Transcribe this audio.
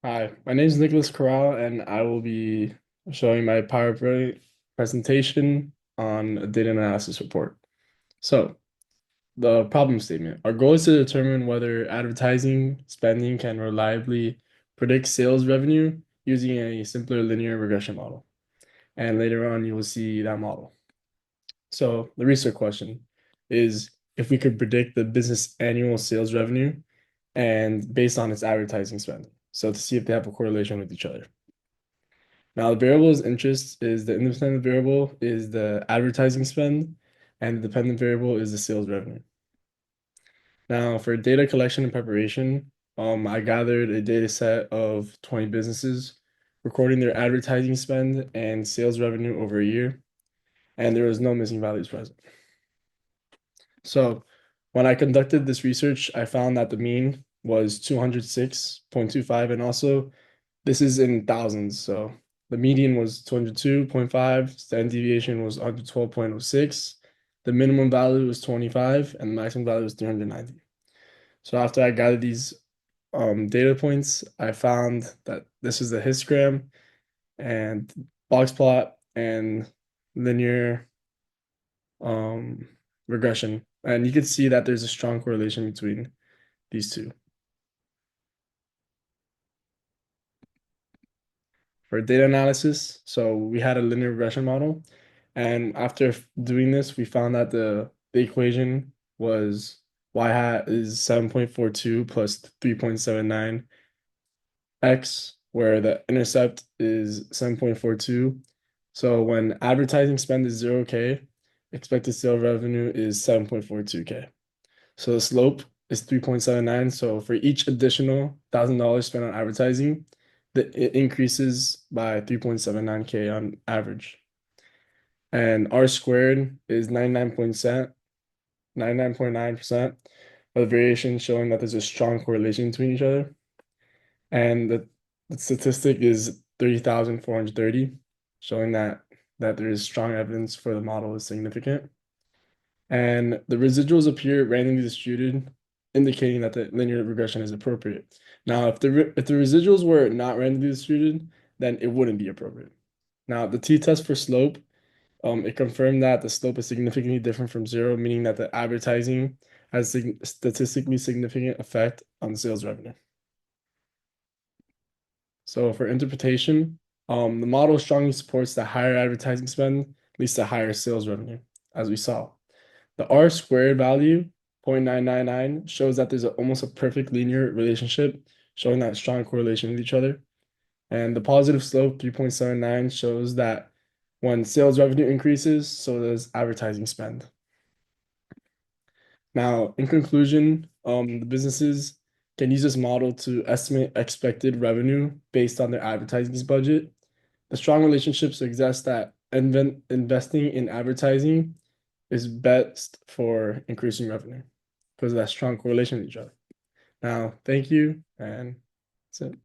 Hi, my name is Nicholas Corral, and I will be showing my PowerPoint presentation on a data analysis report. So, the problem statement. Our goal is to determine whether advertising spending can reliably predict sales revenue using a simpler linear regression model. And later on, you will see that model. So, the research question is if we could predict the business annual sales revenue and based on its advertising spend. So, to see if they have a correlation with each other. Now, the variable's interest is the independent variable is the advertising spend, and the dependent variable is the sales revenue. Now, for data collection and preparation, I gathered a data set of 20 businesses recording their advertising spend and sales revenue over a year, and there was no missing values present. So, when I conducted this research, I found that the mean was 206.25, and also this is in thousands. So the median was 202.5, standard deviation was 112.06, the minimum value was 25, and the maximum value was 390. So after I gathered these data points, I found that this is the histogram and box plot and linear um, regression. And you can see that there's a strong correlation between these two. For data analysis, so we had a linear regression model, and after doing this, we found that the equation was y hat is 7.42 plus 3.79 x, where the intercept is 7.42. So when advertising spend is 0K, expected sale revenue is 7.42K. So the slope is 3.79. So for each additional $1,000 spent on advertising, it increases by 3.79K on average. And R squared is 99.9% of the variation, showing that there's a strong correlation between each other. And the statistic is 30,430, showing that there is strong evidence for the model is significant. And the residuals appear randomly distributed, indicating that the linear regression is appropriate. Now, if the residuals were not randomly distributed, then it wouldn't be appropriate. Now, the t-test for slope, it confirmed that the slope is significantly different from zero, meaning that the advertising has statistically significant effect on the sales revenue. So for interpretation, the model strongly supports that higher advertising spend leads to higher sales revenue, as we saw. The R squared value, 0.999, shows that there's almost a perfect linear relationship, showing that strong correlation with each other. And the positive slope, 3.79, shows that when sales revenue increases, so does advertising spend. Now, in conclusion, the businesses can use this model to estimate expected revenue based on their advertising budget. The strong relationship suggests that investing in advertising is best for increasing revenue because of that strong correlation with each other. Now, thank you, and that's it.